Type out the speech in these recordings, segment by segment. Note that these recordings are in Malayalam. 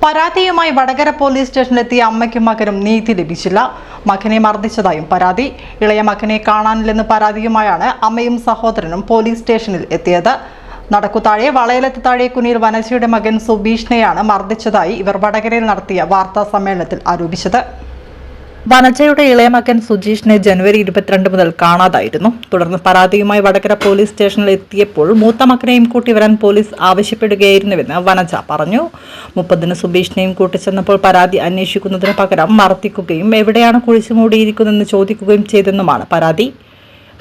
പരാതിയുമായി വടകര പോലീസ് സ്റ്റേഷനിലെത്തിയ അമ്മയ്ക്കും മകനും നീതി ലഭിച്ചില്ല. മകനെ മർദ്ദിച്ചതായും പരാതി. ഇളയ മകനെ കാണാനില്ലെന്ന് പരാതിയുമായാണ് അമ്മയും സഹോദരനും പോലീസ് സ്റ്റേഷനിൽ എത്തിയത്. നടക്കുതാഴെ വളയലത്ത് താഴെ കുനിയിൽ വനജയുടെ മകൻ സുബീഷിനെയാണ് മർദ്ദിച്ചതായി ഇവർ വടകരയിൽ നടത്തിയ വാർത്താ സമ്മേളനത്തിൽ ആരോപിച്ചത്. വനജയുടെ ഇളയ മകൻ സുജീഷിനെ ജനുവരി 22 മുതൽ കാണാതായിരുന്നു. തുടർന്ന് പരാതിയുമായി വടകര പോലീസ് സ്റ്റേഷനിൽ എത്തിയപ്പോൾ മൂത്ത മകനെയും കൂട്ടി വരാൻ പോലീസ് ആവശ്യപ്പെടുകയായിരുന്നുവെന്ന് വനജ പറഞ്ഞു. 30-ന് സുബീഷിനെയും കൂട്ടിച്ചെന്നപ്പോൾ പരാതി അന്വേഷിക്കുന്നതിന് പകരം മർദ്ദിക്കുകയും എവിടെയാണ് കുഴിച്ചുമൂടിയിരിക്കുന്നതെന്ന് ചോദിക്കുകയും ചെയ്തെന്നുമാണ് പരാതി.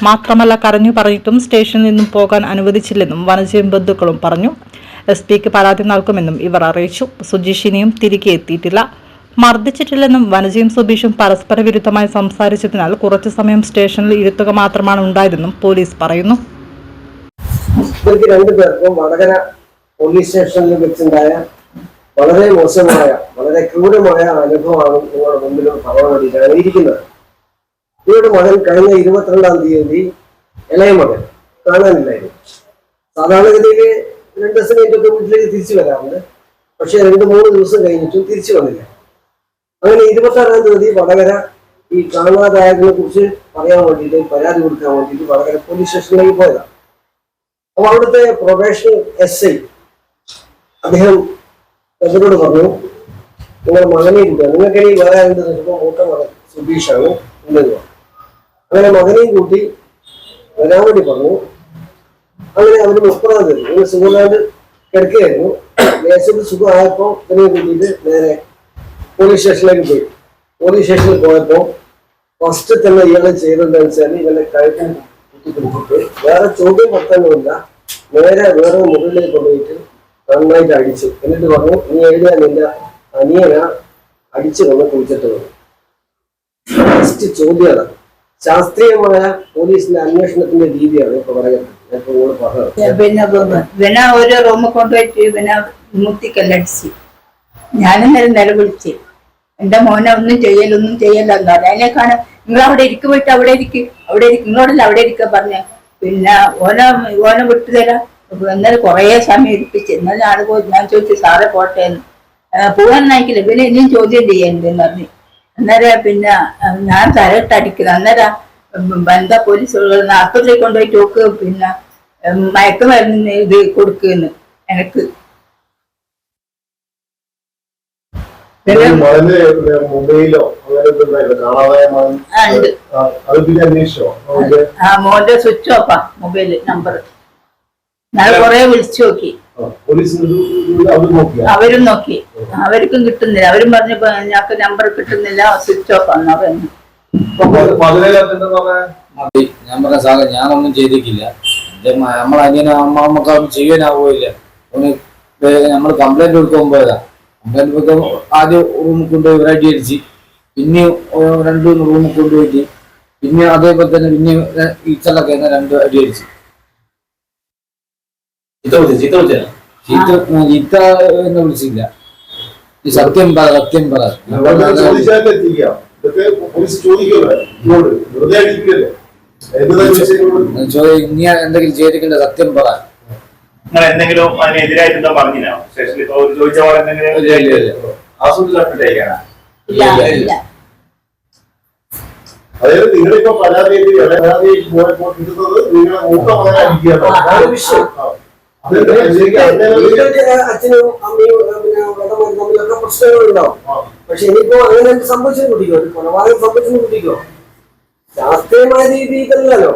മാത്രമല്ല, കരഞ്ഞു പറഞ്ഞിട്ടും സ്റ്റേഷനിൽ നിന്നും പോകാൻ അനുവദിച്ചില്ലെന്നും വനജയും ബന്ധുക്കളും പറഞ്ഞു. SP-ക്ക് പരാതി നൽകുമെന്നും ഇവർ അറിയിച്ചു. സുജീഷിനെയും തിരികെ എത്തിയിട്ടില്ല. മർദ്ദിച്ചിട്ടില്ലെന്നും വനജയും സുബീഷും പരസ്പര വിരുദ്ധമായി സംസാരിച്ചതിനാൽ കുറച്ചു സമയം സ്റ്റേഷനിൽ ഇരുത്തുക മാത്രമാണ് ഉണ്ടായതെന്നും പോലീസ് പറയുന്നു. ഇവർക്ക് രണ്ടുപേർക്കും വടകര പോലീസ് സ്റ്റേഷനിൽ വെച്ചുണ്ടായ വളരെ മോശമായ, വളരെ ക്രൂരമായ അനുഭവമാണ് നിങ്ങളുടെ മുമ്പിൽ പറയാൻ വേണ്ടിയിട്ടാണ് ഇരിക്കുന്നത്. ഇവരുടെ മകൻ കഴിഞ്ഞ 22-ാം തീയതി ഇളയ മകൻ കാണാനില്ലായിരുന്നു. സാധാരണഗതിയിൽ 2 ദിവസം കഴിഞ്ഞിട്ടൊക്കെ വീട്ടിലേക്ക് തിരിച്ചു വരാറുണ്ട്. പക്ഷെ 2-3 ദിവസം കഴിഞ്ഞിട്ടും തിരിച്ചു വന്നില്ല. അങ്ങനെ 26-ാം തീയതി വടകര ഈ കാണാതായതിനെ കുറിച്ച് പറയാൻ വേണ്ടിയിട്ട്, പരാതി കൊടുക്കാൻ വേണ്ടിയിട്ട് വടകര പോലീസ് സ്റ്റേഷനിലേക്ക് പോയതാണ്. അപ്പൊ അവിടുത്തെ പ്രൊബേഷൻ SI അദ്ദേഹം അവരോട് പറഞ്ഞു, നിങ്ങളുടെ മകനെയും കൂട്ടിയാണ്, നിങ്ങൾക്ക് ഇനി വേറെ ആരുടെ നോക്കുമ്പോൾ മൂത്ത മകൻ സുബീഷാണ് ഉണ്ടെന്ന് പറഞ്ഞു. അങ്ങനെ മകനെയും കൂട്ടി വരാൻ വേണ്ടി പറഞ്ഞു. അങ്ങനെ അവര് 30-ാം തീയതി ഇങ്ങനെ സുഖമില്ലാണ്ട് കിടക്കുകയായിരുന്നു. ദേശത്ത് സുഖമായപ്പോൾ ഇതിനെയും കൂട്ടിയിട്ട് നേരെ പോലീസ് സ്റ്റേഷനിലേക്ക് പോയി. പോലീസ് സ്റ്റേഷനിൽ പോയപ്പോൾ ഫസ്റ്റ് തന്നെ ഇയാളെ ചെയ്തതെന്ന് വെച്ചാൽ ഇവന്റെ കഴുത്തിന് കുത്തിപ്പിടിച്ചിട്ട് വേറെ ചോദ്യം പത്തൊന്നുമില്ല, നേരെ വേറെ മുകളിലേക്ക് കൊണ്ടുപോയിട്ട് നന്നായിട്ട് അടിച്ചു. എന്നിട്ട് പറഞ്ഞു, നീ എഴുതിയാ നിന്റെ അനിയനാ അടിച്ചു കൊണ്ട് കുളിച്ചിട്ട് വന്നു. ഫസ്റ്റ് ചോദ്യമാണ്. ശാസ്ത്രീയമായ പോലീസിന്റെ അന്വേഷണത്തിന്റെ രീതിയാണ് ഇപ്പൊ പറയുന്നത്. പിന്നെ ഒരു റൂമിൽ കൊണ്ടുപോയിട്ട് പിന്നെ മുത്തിക്കല്ലടിച്ച് ഞാനും നിലവിളിച്ച്, എന്റെ മോനെ ഒന്നും ചെയ്യല്ല എന്താ അതിനേക്കാണ് നിങ്ങൾ അവിടെ ഇരിക്ക്, പോയിട്ട് അവിടെ ഇരിക്ക് നിങ്ങളോടല്ല അവിടെ ഇരിക്കാൻ പറഞ്ഞ. പിന്നെ ഓനെ വിട്ടുതരാം. എന്നാലും കുറേ സമയം ഇരിപ്പിച്ച്. എന്നാലും ആള് പോയി ഞാൻ ചോദിച്ചു, സാറെ പോട്ടെ എന്ന്. പോകാൻ നയിക്കില്ല, പിന്നെ ഇനിയും ചോദ്യം ചെയ്യാനുണ്ടെന്ന് പറഞ്ഞു. അന്നേരം പിന്നെ ഞാൻ തലയിട്ടടിക്കുന്നു. അന്നേരം എന്താ പോലീസുകൾ ആസ്പത്രിയിൽ കൊണ്ടുപോയി നോക്ക്, പിന്നെ മയക്കുമരുന്ന് ഇത് കൊടുക്കുന്നു എനിക്ക്. മോന്റെ സ്വിച്ച് ഓഫാ മൊബൈല് നമ്പർ. ഞാൻ കൊറേ വിളിച്ചു നോക്കി, അവരും നോക്കി, അവർക്കും കിട്ടുന്നില്ല. അവരും പറഞ്ഞപ്പോ ഞങ്ങൾക്ക് നമ്പർ കിട്ടുന്നില്ല, സ്വിച്ച് ഓഫ് ആണെന്ന് പറഞ്ഞു. ഞാൻ പറഞ്ഞ സാറേ, ഞാനൊന്നും ചെയ്തിട്ടില്ല. നമ്മളങ്ങനെ അമ്മക്ക് ചെയ്യാനാവുകയില്ല. നമ്മൾ കംപ്ലൈന്റ് കൊടുക്കാൻ പോയതാ. കംപ്ലൈന്റ് കൊടുക്കാൻ ആദ്യം റൂമിൽ കൊണ്ടുപോയി ഒരു അടി അടിച്ച്, പിന്നെ 2 റൂമിൽ കൊണ്ടുപോയിട്ട്, പിന്നെ അതേപോലെ തന്നെ പിന്നെ ഈച്ചലൊക്കെ 2 അടി അടിച്ച്. ചീത്ത എന്ന് വിളിച്ചില്ല. സത്യം പറ ഇനി എന്തെങ്കിലും ചെയ്തിട്ടില്ല, സത്യം പറ. എന്തെങ്കിലും അതിനെതിരായിട്ട് പറഞ്ഞില്ല സ്റ്റേഷനിൽ ചോദിച്ച പോലെ അതായത് നിങ്ങളിപ്പോ പരാതി അച്ഛനും അമ്മയും തമ്മിലൊക്കെ പ്രശ്നങ്ങളുണ്ടാവും. പക്ഷെ ഇനിയിപ്പോ അങ്ങനെ സംഭവിച്ചു കൂട്ടിക്കോ, കൊലപാതകം സംഭവിച്ചു കൂട്ടിക്കോ, ശാസ്ത്രീയമായ രീതിയിലല്ലോ.